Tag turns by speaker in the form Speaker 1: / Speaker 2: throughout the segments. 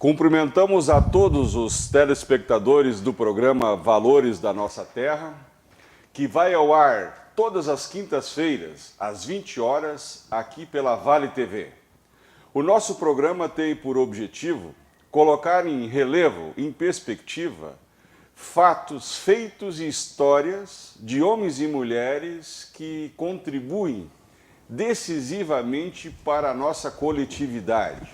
Speaker 1: Cumprimentamos a todos os telespectadores do programa Valores da Nossa Terra, que vai ao ar todas as quintas-feiras, às 20 horas, aqui pela Vale TV. O nosso programa tem por objetivo colocar em relevo, em perspectiva, fatos, feitos e histórias de homens e mulheres que contribuem decisivamente para a nossa coletividade.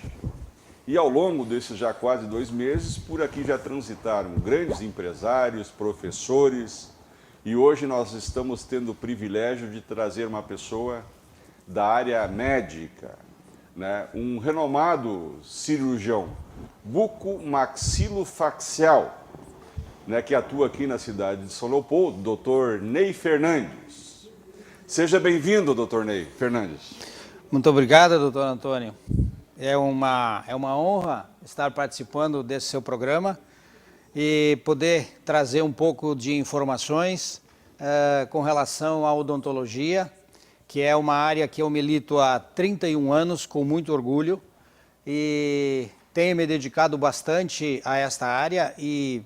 Speaker 1: E ao longo desses já quase 2 meses, por aqui já transitaram grandes empresários, professores, e hoje nós estamos tendo o privilégio de trazer uma pessoa da área médica, né? Um renomado cirurgião bucomaxilofacial, né? Que atua aqui na cidade de São Leopoldo, Dr. Ney Fernandes. Seja bem-vindo, Dr. Ney Fernandes.
Speaker 2: Muito obrigado, doutor Antônio. É uma honra estar participando desse seu programa e poder trazer um pouco de informações com relação à odontologia, que é uma área que eu milito há 31 anos com muito orgulho e tenho me dedicado bastante a esta área e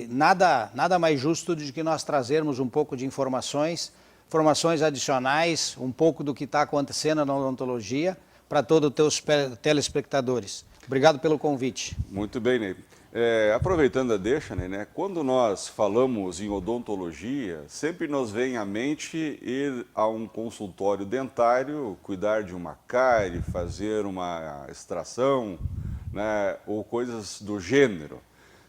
Speaker 2: nada mais justo do que nós trazermos um pouco de informações adicionais, um pouco do que está acontecendo na odontologia para todos os teus telespectadores. Obrigado pelo convite.
Speaker 1: Muito bem, Ney. Aproveitando a deixa, né, quando nós falamos em odontologia, sempre nos vem à mente ir a um consultório dentário, cuidar de uma cárie, fazer uma extração, né, ou coisas do gênero.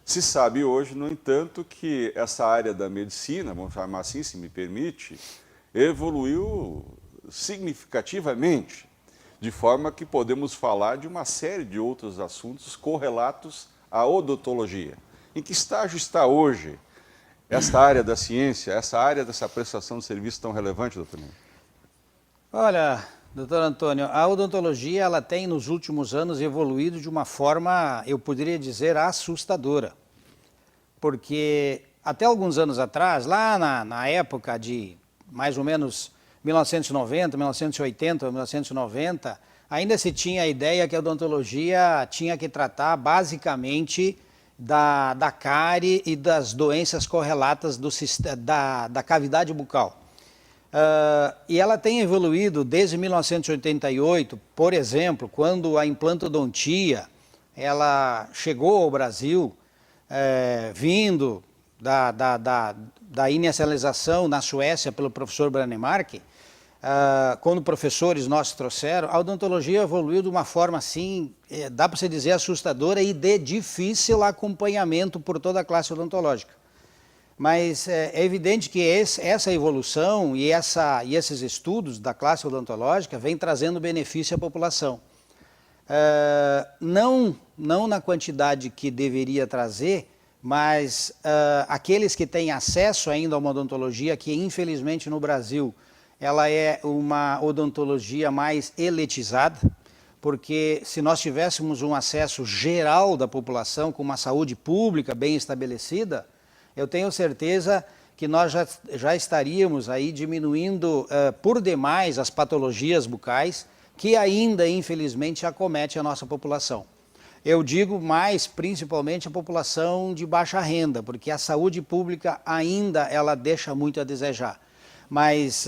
Speaker 1: Se sabe hoje, no entanto, que essa área da medicina, vamos chamar assim, se me permite, evoluiu significativamente, de forma que podemos falar de uma série de outros assuntos correlatos à odontologia. Em que estágio está hoje esta área da ciência, essa área dessa prestação de serviço tão relevante, doutor Ney?
Speaker 2: Olha, doutor Antônio, a odontologia ela tem nos últimos anos evoluído de uma forma, eu poderia dizer, assustadora. Porque até alguns anos atrás, lá na época de mais ou menos 1990, 1980, 1990, ainda se tinha a ideia que a odontologia tinha que tratar basicamente da cárie e das doenças correlatas da cavidade bucal. E ela tem evoluído desde 1988, por exemplo, quando a implantodontia ela chegou ao Brasil, vindo da inicialização na Suécia pelo professor Brånemark, quando professores nossos trouxeram, a odontologia evoluiu de uma forma assim, dá para se dizer assustadora e de difícil acompanhamento por toda a classe odontológica. Mas é evidente que essa evolução e esses estudos da classe odontológica vêm trazendo benefício à população. Não na quantidade que deveria trazer, mas aqueles que têm acesso ainda a uma odontologia que infelizmente no Brasil ela é uma odontologia mais elitizada, porque se nós tivéssemos um acesso geral da população com uma saúde pública bem estabelecida, eu tenho certeza que nós já estaríamos aí diminuindo por demais as patologias bucais que ainda infelizmente acomete a nossa população. Eu digo mais principalmente a população de baixa renda, porque a saúde pública ainda ela deixa muito a desejar. Mas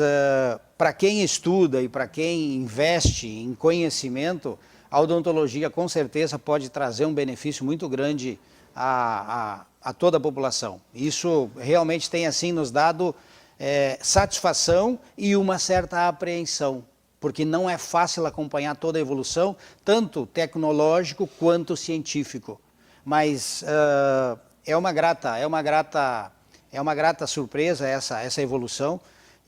Speaker 2: para quem estuda e para quem investe em conhecimento, a odontologia com certeza pode trazer um benefício muito grande a toda a população. Isso realmente tem assim nos dado satisfação e uma certa apreensão, porque não é fácil acompanhar toda a evolução, tanto tecnológico quanto científico. Mas é uma grata surpresa essa evolução,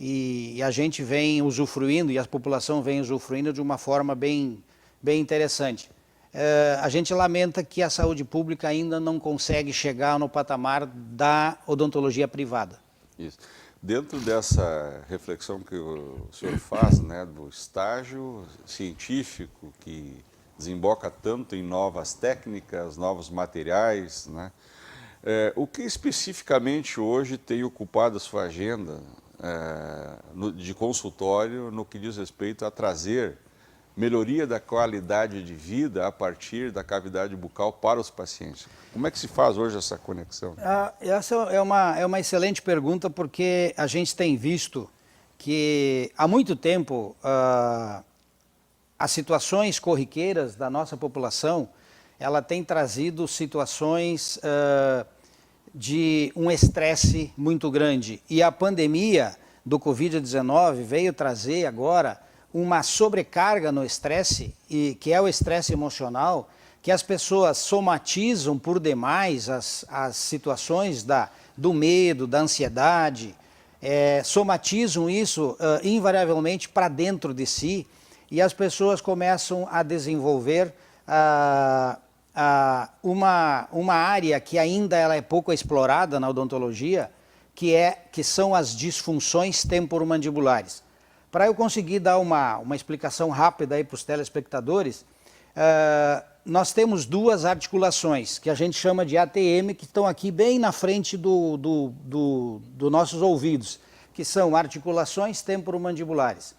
Speaker 2: e a gente vem usufruindo, e a população vem usufruindo de uma forma bem interessante. A gente lamenta que a saúde pública ainda não consegue chegar no patamar da odontologia privada.
Speaker 1: Isso. Dentro dessa reflexão que o senhor faz, né, do estágio científico que desemboca tanto em novas técnicas, novos materiais, né, o que especificamente hoje tem ocupado a sua agenda de consultório no que diz respeito a trazer melhoria da qualidade de vida a partir da cavidade bucal para os pacientes. Como é que se faz hoje essa conexão?
Speaker 2: Essa é uma excelente pergunta, porque a gente tem visto que há muito tempo as situações corriqueiras da nossa população, ela tem trazido situações de um estresse muito grande. E a pandemia do Covid-19 veio trazer agora uma sobrecarga no estresse, que é o estresse emocional, que as pessoas somatizam por demais as situações do medo, da ansiedade, somatizam isso invariavelmente para dentro de si, e as pessoas começam a desenvolver uma área que ainda ela é pouco explorada na odontologia, que são as disfunções temporomandibulares. Para eu conseguir dar uma explicação rápida aí para os telespectadores, nós temos duas articulações, que a gente chama de ATM, que estão aqui bem na frente dos nossos ouvidos, que são articulações temporomandibulares.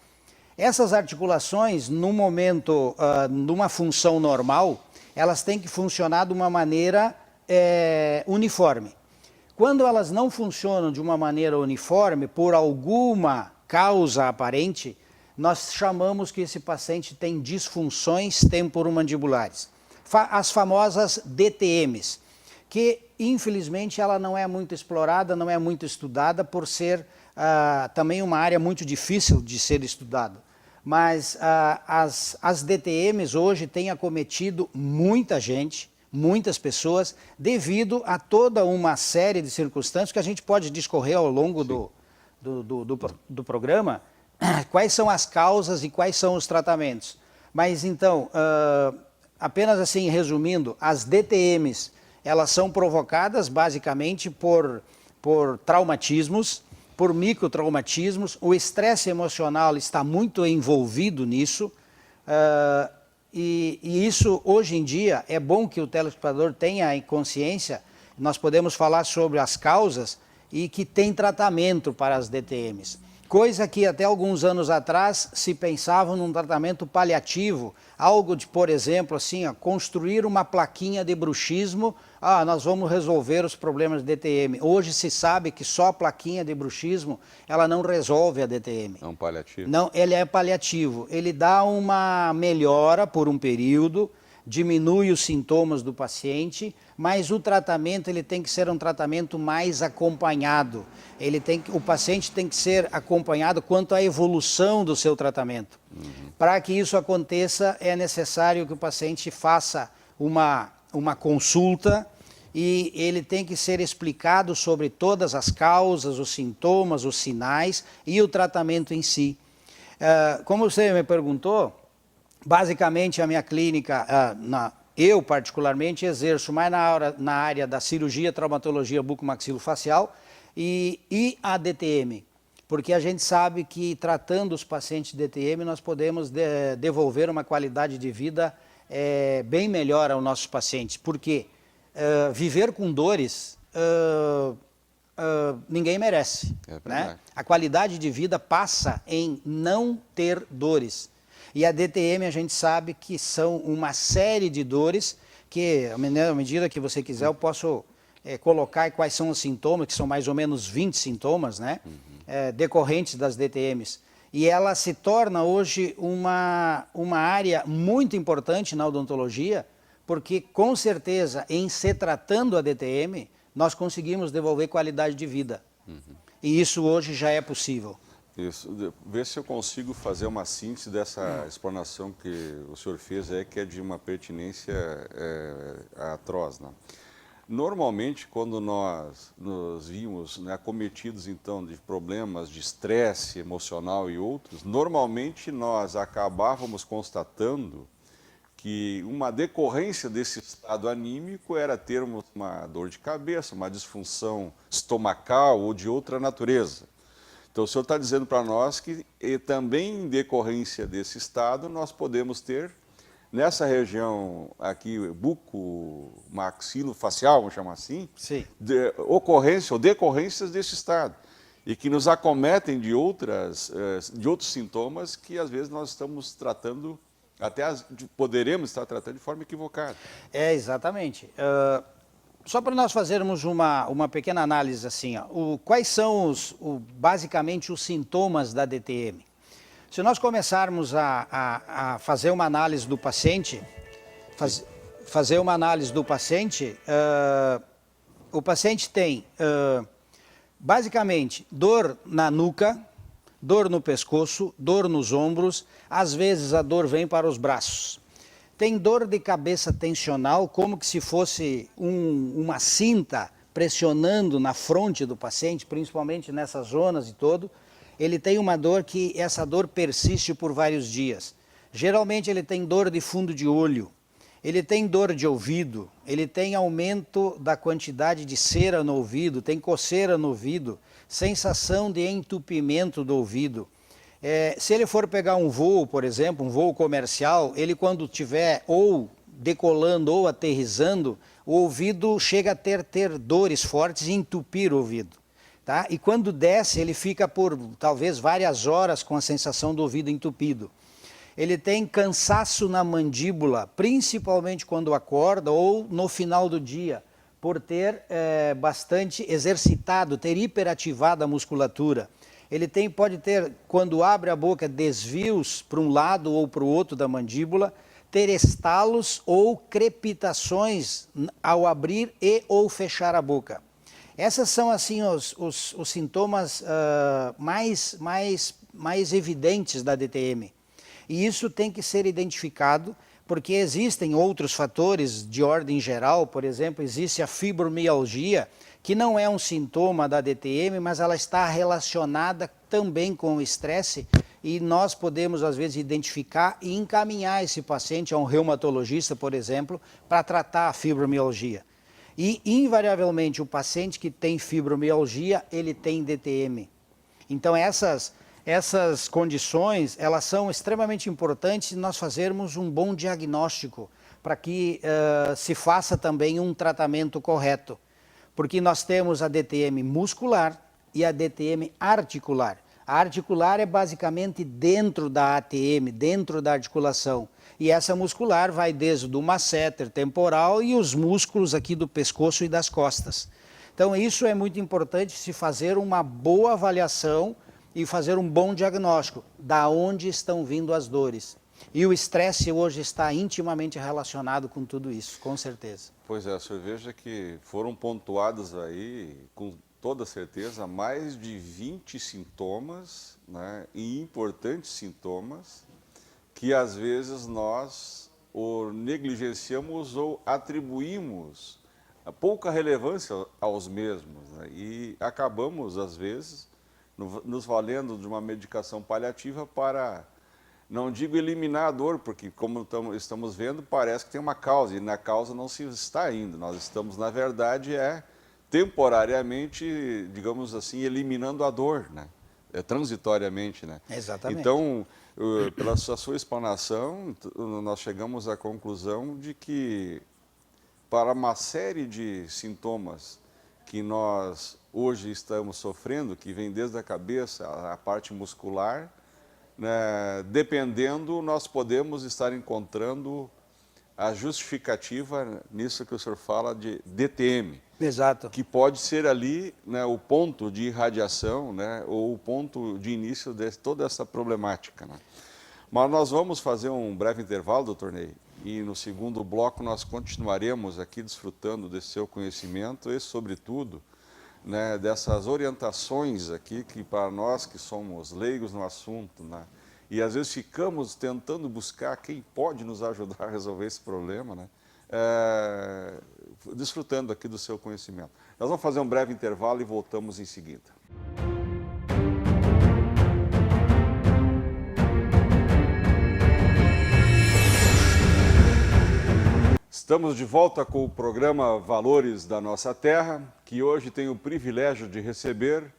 Speaker 2: Essas articulações, no momento, numa função normal, elas têm que funcionar de uma maneira uniforme. Quando elas não funcionam de uma maneira uniforme, por alguma causa aparente, nós chamamos que esse paciente tem disfunções temporomandibulares. As famosas DTMs, que infelizmente ela não é muito explorada, não é muito estudada, por ser também uma área muito difícil de ser estudada. Mas as DTMs hoje têm acometido muita gente, muitas pessoas, devido a toda uma série de circunstâncias que a gente pode discorrer ao longo do programa, quais são as causas e quais são os tratamentos. Mas então, apenas assim resumindo, as DTMs, elas são provocadas basicamente por traumatismos, por microtraumatismos. O estresse emocional está muito envolvido nisso, e isso hoje em dia é bom que o telespectador tenha em consciência. Nós podemos falar sobre as causas e que tem tratamento para as DTMs. Coisa que até alguns anos atrás se pensava num tratamento paliativo, algo de, por exemplo, assim, construir uma plaquinha de bruxismo, nós vamos resolver os problemas de DTM. Hoje se sabe que só a plaquinha de bruxismo, ela não resolve a DTM.
Speaker 1: É um paliativo?
Speaker 2: Não, ele é paliativo. Ele dá uma melhora por um período, diminui os sintomas do paciente, mas o tratamento ele tem que ser um tratamento mais acompanhado. O paciente tem que ser acompanhado quanto à evolução do seu tratamento. Para que isso aconteça, é necessário que o paciente faça uma consulta, e ele tem que ser explicado sobre todas as causas, os sintomas, os sinais e o tratamento em si. Como você me perguntou, basicamente a minha clínica, eu particularmente exerço mais na área da cirurgia, traumatologia bucomaxilofacial e a DTM, porque a gente sabe que tratando os pacientes de DTM nós podemos devolver uma qualidade de vida bem melhor aos nossos pacientes, porque viver com dores ninguém merece, né? A qualidade de vida passa em não ter dores. E a DTM a gente sabe que são uma série de dores que, à medida que você quiser, eu posso colocar quais são os sintomas, que são mais ou menos 20 sintomas, né? Decorrentes das DTMs. E ela se torna hoje uma área muito importante na odontologia, porque com certeza, em se tratando a DTM, nós conseguimos devolver qualidade de vida. E isso hoje já é possível.
Speaker 1: Isso. Ver se eu consigo fazer uma síntese dessa explanação que o senhor fez, que é de uma pertinência atroz, né? Normalmente, quando nós nos vimos, né, acometidos então de problemas de estresse emocional e outros, normalmente nós acabávamos constatando que uma decorrência desse estado anímico era termos uma dor de cabeça, uma disfunção estomacal ou de outra natureza. Então, o senhor está dizendo para nós que também em decorrência desse estado nós podemos ter, nessa região aqui, bucomaxilofacial, vamos chamar assim, ocorrência ou decorrências desse estado, e que nos acometem de outros sintomas que às vezes nós estamos tratando Até poderemos estar tratando de forma equivocada.
Speaker 2: Exatamente. Só para nós fazermos uma pequena análise assim, ó, quais são basicamente os sintomas da DTM? Se nós começarmos a fazer uma análise do paciente, o paciente tem basicamente dor na nuca, dor no pescoço, dor nos ombros, às vezes a dor vem para os braços. Tem dor de cabeça tensional, como que se fosse uma cinta pressionando na fronte do paciente, principalmente nessas zonas e todo. Ele tem uma dor que essa dor persiste por vários dias. Geralmente ele tem dor de fundo de olho, ele tem dor de ouvido, ele tem aumento da quantidade de cera no ouvido, tem coceira no ouvido, sensação de entupimento do ouvido. Se ele for pegar um voo, por exemplo, um voo comercial, ele quando estiver ou decolando ou aterrissando, o ouvido chega a ter dores fortes e entupir o ouvido. Tá? E quando desce, ele fica por talvez várias horas com a sensação do ouvido entupido. Ele tem cansaço na mandíbula, principalmente quando acorda ou no final do dia, por ter bastante exercitado, ter hiperativado a musculatura. Ele pode ter, quando abre a boca, desvios para um lado ou para o outro da mandíbula, ter estalos ou crepitações ao abrir e ou fechar a boca. Essas são assim os sintomas mais evidentes da DTM. E isso tem que ser identificado, porque existem outros fatores de ordem geral, por exemplo, existe a fibromialgia, que não é um sintoma da DTM, mas ela está relacionada também com o estresse, e nós podemos, às vezes, identificar e encaminhar esse paciente a um reumatologista, por exemplo, para tratar a fibromialgia. E, invariavelmente, o paciente que tem fibromialgia, ele tem DTM. Então, essas condições, elas são extremamente importantes nós fazermos um bom diagnóstico para que se faça também um tratamento correto. Porque nós temos a DTM muscular e a DTM articular. A articular é basicamente dentro da ATM, dentro da articulação. E essa muscular vai desde o masseter temporal e os músculos aqui do pescoço e das costas. Então isso é muito importante, se fazer uma boa avaliação e fazer um bom diagnóstico da onde estão vindo as dores. E o estresse hoje está intimamente relacionado com tudo isso, com certeza.
Speaker 1: Pois é, senhor, veja que foram pontuados aí, com toda certeza, mais de 20 sintomas, né, e importantes sintomas, que às vezes nós ou negligenciamos ou atribuímos pouca relevância aos mesmos, né, e acabamos, às vezes, nos valendo de uma medicação paliativa para, não digo eliminar a dor, porque como estamos vendo, parece que tem uma causa, e na causa não se está indo. Nós estamos, na verdade, temporariamente, digamos assim, eliminando a dor, né? Transitoriamente, né?
Speaker 2: Exatamente.
Speaker 1: Então, pela sua explanação, nós chegamos à conclusão de que, para uma série de sintomas que nós hoje estamos sofrendo, que vem desde a cabeça, a parte muscular, né, dependendo, nós podemos estar encontrando a justificativa nisso que o senhor fala de DTM.
Speaker 2: Exato.
Speaker 1: Que pode ser ali, né, o ponto de irradiação, né, ou o ponto de início de toda essa problemática, né? Mas nós vamos fazer um breve intervalo, doutor Ney, e no segundo bloco nós continuaremos aqui desfrutando desse seu conhecimento e, sobretudo, né, dessas orientações aqui que para nós que somos leigos no assunto, né, e às vezes ficamos tentando buscar quem pode nos ajudar a resolver esse problema, né, desfrutando aqui do seu conhecimento. Nós vamos fazer um breve intervalo e voltamos em seguida. Estamos de volta com o programa Valores da Nossa Terra, que hoje tem o privilégio de receber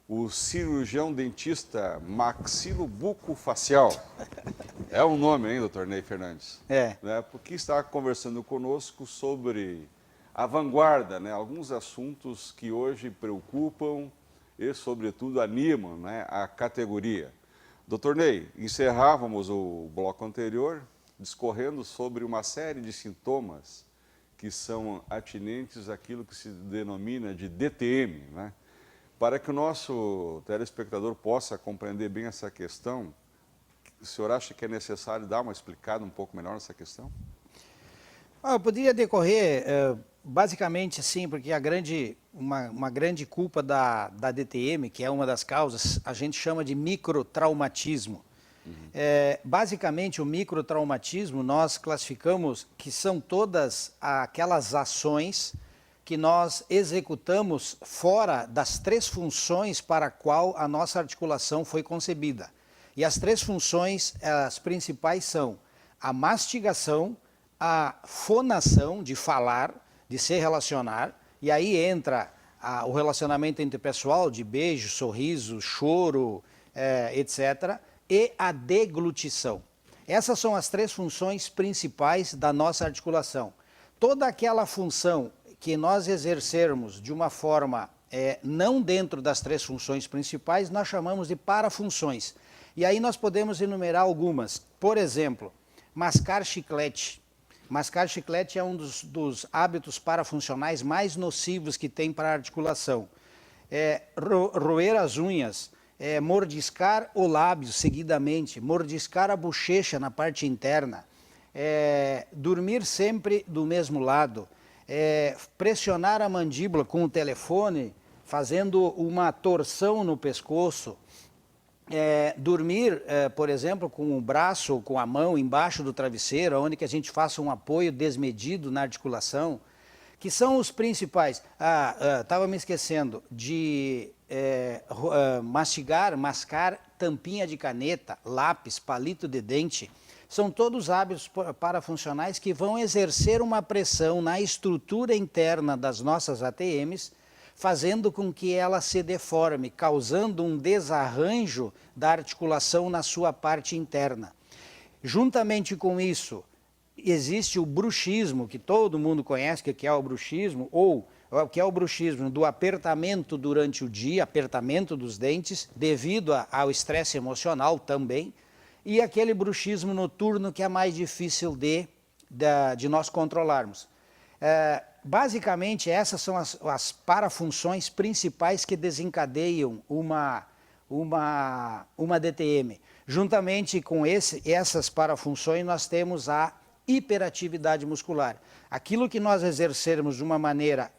Speaker 1: o cirurgião dentista maxilobucofacial. É um nome, hein, doutor Ney Fernandes?
Speaker 2: É.
Speaker 1: Né, porque está conversando conosco sobre a vanguarda, né, alguns assuntos que hoje preocupam e, sobretudo, animam, né, a categoria. Doutor Ney, encerrávamos o bloco anterior discorrendo sobre uma série de sintomas que são atinentes àquilo que se denomina de DTM, né? Para que o nosso telespectador possa compreender bem essa questão, o senhor acha que é necessário dar uma explicada um pouco melhor nessa questão?
Speaker 2: Eu poderia decorrer basicamente assim, porque uma grande culpa da DTM, que é uma das causas, a gente chama de microtraumatismo. Basicamente, o microtraumatismo nós classificamos que são todas aquelas ações que nós executamos fora das 3 funções para a qual a nossa articulação foi concebida. E as 3 funções, as principais são a mastigação, a fonação, de falar, de se relacionar, e aí entra o relacionamento interpessoal, de beijo, sorriso, choro, etc., e a deglutição. Essas são as 3 funções principais da nossa articulação. Toda aquela função que nós exercermos de uma forma não dentro das 3 funções principais, nós chamamos de parafunções. E aí nós podemos enumerar algumas. Por exemplo, mascar chiclete. Mascar chiclete é um dos hábitos parafuncionais mais nocivos que tem para a articulação. Roer as unhas, mordiscar o lábio seguidamente, mordiscar a bochecha na parte interna, dormir sempre do mesmo lado, pressionar a mandíbula com o telefone, fazendo uma torção no pescoço, dormir, por exemplo, com o braço ou com a mão embaixo do travesseiro, onde que a gente faça um apoio desmedido na articulação, que são os principais. Estava me esquecendo de mascar tampinha de caneta, lápis, palito de dente. São todos hábitos parafuncionais que vão exercer uma pressão na estrutura interna das nossas ATMs, fazendo com que ela se deforme, causando um desarranjo da articulação na sua parte interna. Juntamente com isso, existe o bruxismo, que todo mundo conhece, que é o bruxismo, ou o que é o bruxismo do apertamento durante o dia, apertamento dos dentes, devido ao estresse emocional também, e aquele bruxismo noturno que é mais difícil de nós controlarmos. Basicamente, essas são as parafunções principais que desencadeiam uma DTM. Juntamente com essas parafunções, nós temos a hiperatividade muscular. Aquilo que nós exercermos de uma maneira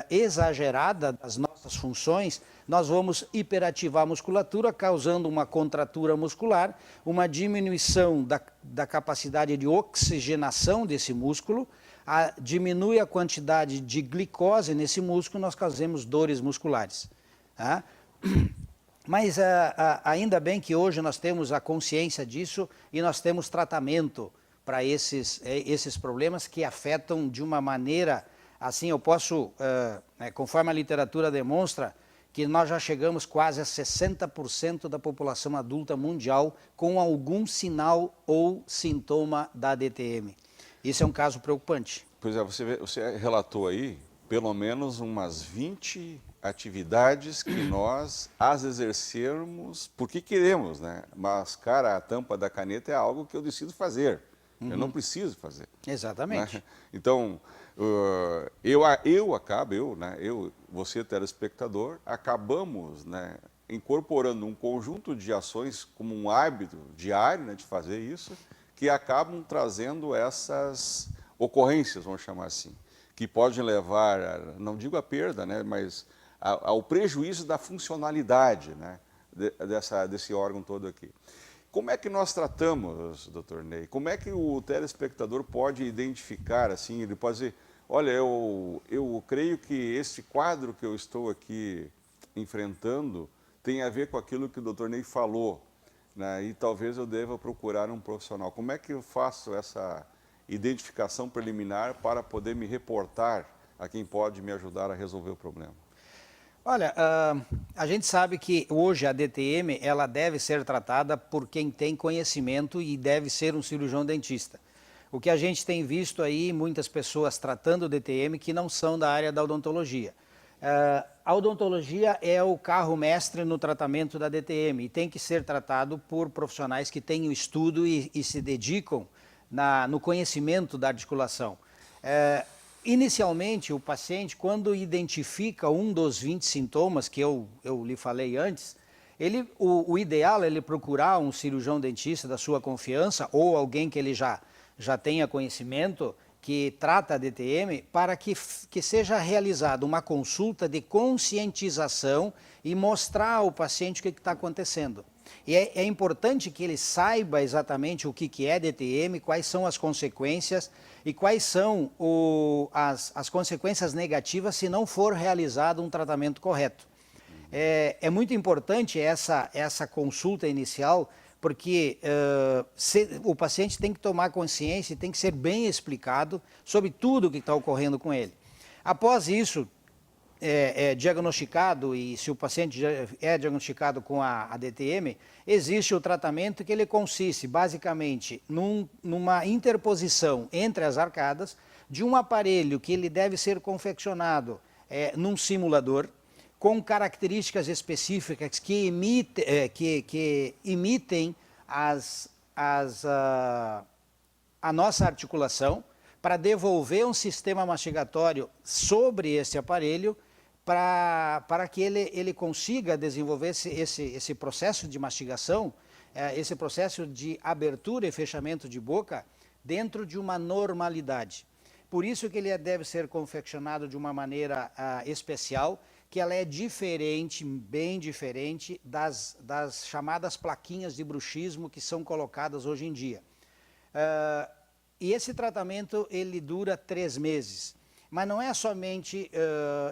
Speaker 2: exagerada das nossas funções, nós vamos hiperativar a musculatura, causando uma contratura muscular, uma diminuição da capacidade de oxigenação desse músculo, diminui a quantidade de glicose nesse músculo, nós causamos dores musculares. Tá? Mas ainda bem que hoje nós temos a consciência disso e nós temos tratamento para esses problemas que afetam de uma maneira, assim, eu posso, conforme a literatura demonstra, que nós já chegamos quase a 60% da população adulta mundial com algum sinal ou sintoma da DTM. Isso é um caso preocupante.
Speaker 1: Pois é, você relatou aí pelo menos umas 20 atividades que nós as exercermos porque queremos, né? Mascar a tampa da caneta é algo que eu decido fazer, eu não preciso fazer.
Speaker 2: Exatamente.
Speaker 1: Né? Então, você telespectador, acabamos, né, incorporando um conjunto de ações como um hábito diário, né, de fazer isso, que acabam trazendo essas ocorrências, vamos chamar assim, que podem levar, não digo a perda, né, mas ao prejuízo da funcionalidade, né, desse órgão todo aqui. Como é que nós tratamos, doutor Ney? Como é que o telespectador pode identificar, assim, ele pode dizer, olha, eu creio que esse quadro que eu estou aqui enfrentando tem a ver com aquilo que o doutor Ney falou, né, e talvez eu deva procurar um profissional. Como é que eu faço essa identificação preliminar para poder me reportar a quem pode me ajudar a resolver o problema?
Speaker 2: Olha, a gente sabe que hoje a DTM ela deve ser tratada por quem tem conhecimento e deve ser um cirurgião dentista. O que a gente tem visto aí, muitas pessoas tratando DTM que não são da área da odontologia. A odontologia é o carro-mestre no tratamento da DTM e tem que ser tratado por profissionais que têm o estudo e se dedicam no conhecimento da articulação. Inicialmente, o paciente, quando identifica um dos 20 sintomas que eu lhe falei antes, o ideal é ele procurar um cirurgião dentista da sua confiança ou alguém que ele já tenha conhecimento que trata a DTM, para que seja realizada uma consulta de conscientização e mostrar ao paciente o que está acontecendo. E é importante que ele saiba exatamente o que é DTM, quais são as consequências e quais são as consequências negativas se não for realizado um tratamento correto. É muito importante essa consulta inicial, porque o paciente tem que tomar consciência e tem que ser bem explicado sobre tudo o que está ocorrendo com ele. Após isso, diagnosticado, e se o paciente já é diagnosticado com a DTM, existe o tratamento que ele consiste basicamente numa interposição entre as arcadas de um aparelho que ele deve ser confeccionado num simulador, com características específicas que imitem a nossa articulação, para devolver um sistema mastigatório sobre esse aparelho, para que ele consiga desenvolver esse processo de mastigação, esse processo de abertura e fechamento de boca dentro de uma normalidade. Por isso que ele deve ser confeccionado de uma maneira especial, que ela é diferente, bem diferente das chamadas plaquinhas de bruxismo que são colocadas hoje em dia. E esse tratamento ele dura 3 meses. Mas não é somente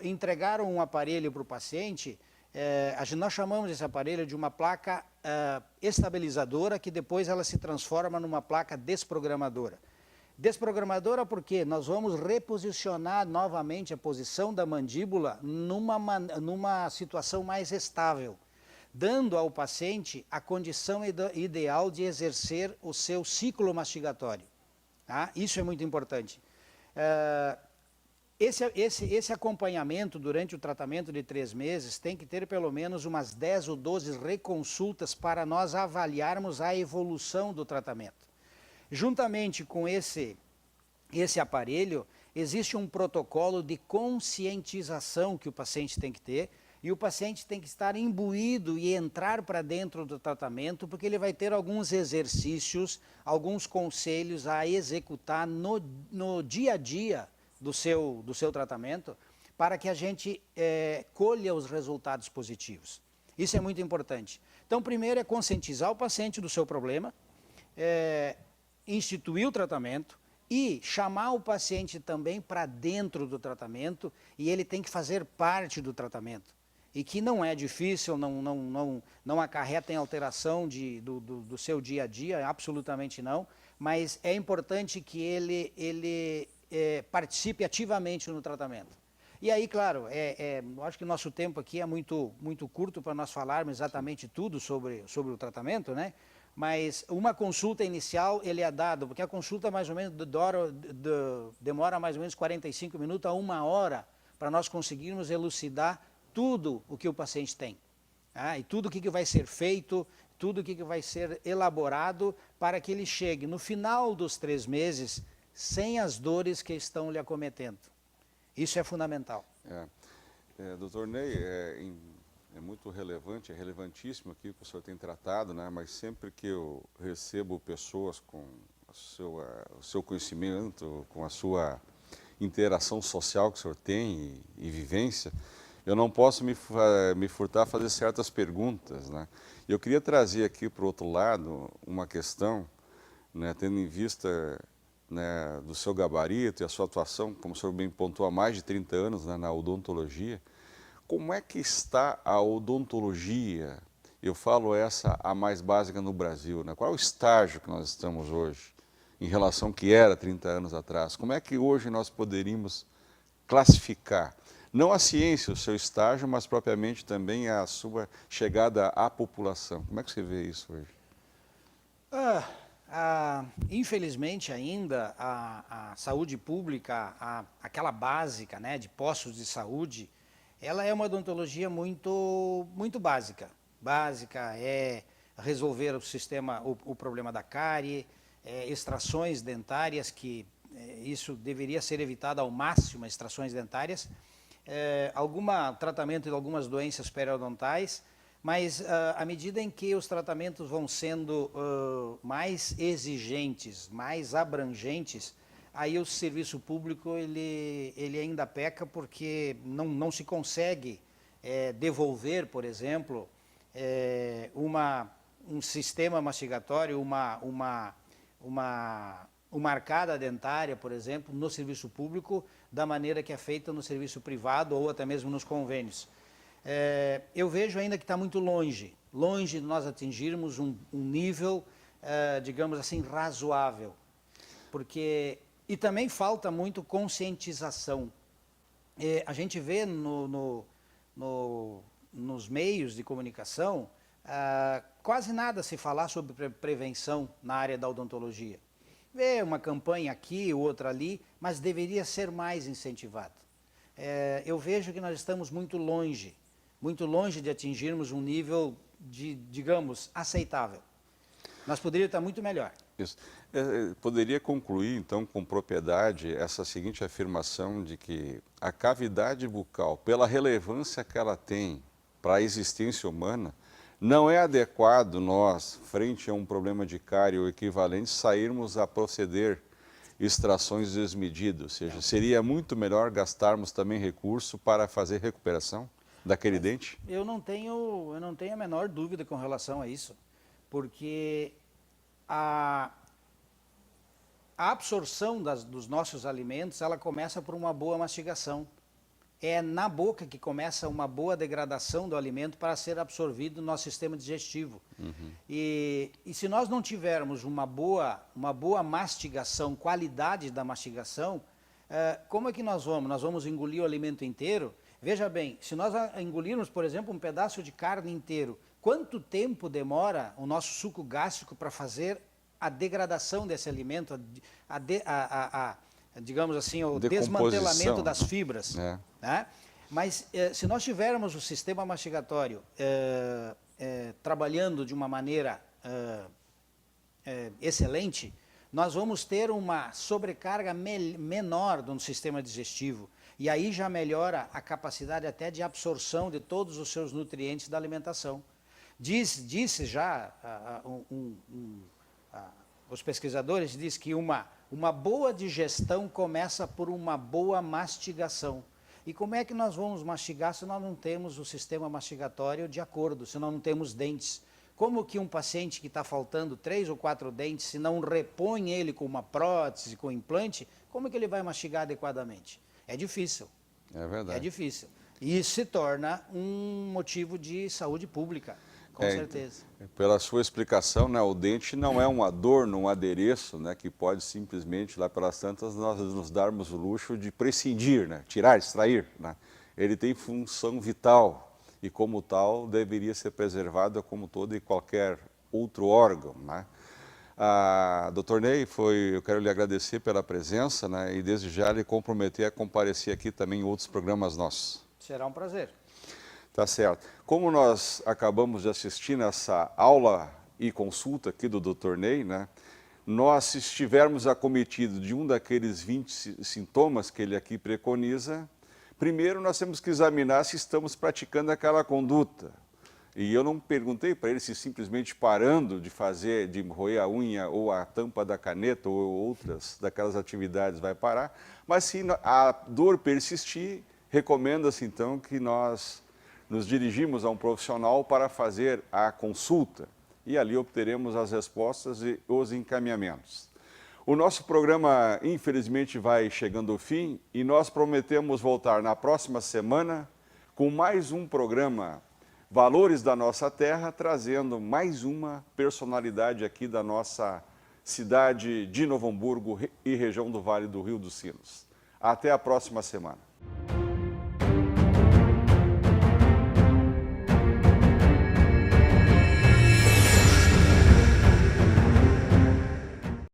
Speaker 2: entregar um aparelho para o paciente, nós chamamos esse aparelho de uma placa estabilizadora, que depois ela se transforma numa placa desprogramadora. Desprogramadora porque nós vamos reposicionar novamente a posição da mandíbula numa situação mais estável, dando ao paciente a condição ideal de exercer o seu ciclo mastigatório. Tá? Isso é muito importante. Esse acompanhamento durante o tratamento de 3 meses tem que ter pelo menos umas 10 ou 12 reconsultas para nós avaliarmos a evolução do tratamento. Juntamente com esse aparelho, existe um protocolo de conscientização que o paciente tem que ter, e o paciente tem que estar imbuído e entrar para dentro do tratamento, porque ele vai ter alguns exercícios, alguns conselhos a executar no dia a dia do seu tratamento, para que a gente colha os resultados positivos. Isso é muito importante. Então, primeiro é conscientizar o paciente do seu problema, instituir o tratamento e chamar o paciente também para dentro do tratamento, e ele tem que fazer parte do tratamento. E que não é difícil, não acarreta em alteração do seu dia a dia, absolutamente não, mas é importante que ele participe ativamente no tratamento. E aí, claro, eu acho que o nosso tempo aqui é muito curto para nós falarmos exatamente tudo sobre o tratamento, né? Mas uma consulta inicial ele é dado, porque a consulta mais ou menos demora mais ou menos 45 minutos a 1 hora para nós conseguirmos elucidar tudo o que o paciente tem. E tudo o que vai ser feito, tudo o que vai ser elaborado para que ele chegue no final dos 3 meses sem as dores que estão lhe acometendo. Isso é fundamental.
Speaker 1: Doutor Ney, é muito relevante, é relevantíssimo aqui o que o senhor tem tratado, né? Mas sempre que eu recebo pessoas com o seu conhecimento, com a sua interação social que o senhor tem e vivência, eu não posso me furtar a fazer certas perguntas, né? Eu queria trazer aqui para o outro lado uma questão, né, tendo em vista, né, do seu gabarito e a sua atuação, como o senhor bem pontuou, há mais de 30 anos, né, na odontologia. Como é que está a odontologia? Eu falo essa a mais básica no Brasil, né? Qual é o estágio que nós estamos hoje em relação ao que era 30 anos atrás? Como é que hoje nós poderíamos classificar, não a ciência, o seu estágio, mas propriamente também a sua chegada à população? Como é que você vê isso hoje?
Speaker 2: Infelizmente ainda a saúde pública, aquela básica, né, de postos de saúde, Ela é uma odontologia muito básica. Básica é resolver o problema da cárie, extrações dentárias, que isso deveria ser evitado ao máximo, extrações dentárias, tratamento de algumas doenças periodontais, mas à medida em que os tratamentos vão sendo mais exigentes, mais abrangentes, aí o serviço público ele ainda peca, porque não se consegue devolver, por exemplo, um sistema mastigatório, uma arcada dentária, por exemplo, no serviço público, da maneira que é feita no serviço privado ou até mesmo nos convênios. Eu vejo ainda que está muito longe de nós atingirmos um nível, digamos assim, razoável, e também falta muito conscientização. A gente vê nos meios de comunicação quase nada se falar sobre prevenção na área da odontologia. Vê uma campanha aqui, outra ali, mas deveria ser mais incentivado. Eu vejo que nós estamos muito longe de atingirmos um nível digamos, aceitável. Nós poderíamos estar muito melhor.
Speaker 1: Isso. Poderia concluir, então, com propriedade essa seguinte afirmação de que a cavidade bucal, pela relevância que ela tem para a existência humana, não é adequado nós, frente a um problema de cárie ou equivalente, sairmos a proceder extrações desmedidas, ou seja, seria muito melhor gastarmos também recurso para fazer recuperação daquele dente?
Speaker 2: Eu não tenho a menor dúvida com relação a isso, porque a absorção dos nossos alimentos, ela começa por uma boa mastigação. É na boca que começa uma boa degradação do alimento para ser absorvido no nosso sistema digestivo. E se nós não tivermos uma boa mastigação, qualidade da mastigação, como é que nós vamos? Nós vamos engolir o alimento inteiro? Veja bem, se nós engolirmos, por exemplo, um pedaço de carne inteiro, quanto tempo demora o nosso suco gástrico para fazer a degradação desse alimento, digamos assim, o desmantelamento das fibras? Né? Mas se nós tivermos o sistema mastigatório trabalhando de uma maneira excelente, nós vamos ter uma sobrecarga menor no sistema digestivo. E aí já melhora a capacidade até de absorção de todos os seus nutrientes da alimentação. Disse já, os pesquisadores dizem que uma boa digestão começa por uma boa mastigação. E como é que nós vamos mastigar se nós não temos o sistema mastigatório de acordo, se nós não temos dentes? Como que um paciente que está faltando 3 ou 4 dentes, se não repõe ele com uma prótese, com implante, como que ele vai mastigar adequadamente? É difícil.
Speaker 1: É verdade.
Speaker 2: É difícil. E isso se torna um motivo de saúde pública, com certeza.
Speaker 1: Pela sua explicação, né, o dente não é um adorno, um adereço, né, que pode simplesmente, lá pelas tantas, nós nos darmos o luxo de prescindir, né, tirar, extrair. Né? Ele tem função vital e, como tal, deveria ser preservado como todo e qualquer outro órgão. Né? Dr. Ney, eu quero lhe agradecer pela presença, né, e desde já lhe comprometer a comparecer aqui também em outros programas nossos.
Speaker 2: Será um prazer.
Speaker 1: Tá certo. Como nós acabamos de assistir nessa aula e consulta aqui do Dr. Ney, né, nós, se estivermos acometidos de um daqueles 20 sintomas que ele aqui preconiza, primeiro nós temos que examinar se estamos praticando aquela conduta. E eu não perguntei para ele se simplesmente parando de roer a unha ou a tampa da caneta ou outras daquelas atividades vai parar, mas se a dor persistir, recomenda-se então que nós nos dirigimos a um profissional para fazer a consulta e ali obteremos as respostas e os encaminhamentos. O nosso programa, infelizmente, vai chegando ao fim e nós prometemos voltar na próxima semana com mais um programa Valores da Nossa Terra, trazendo mais uma personalidade aqui da nossa cidade de Novo Hamburgo e região do Vale do Rio dos Sinos. Até a próxima semana.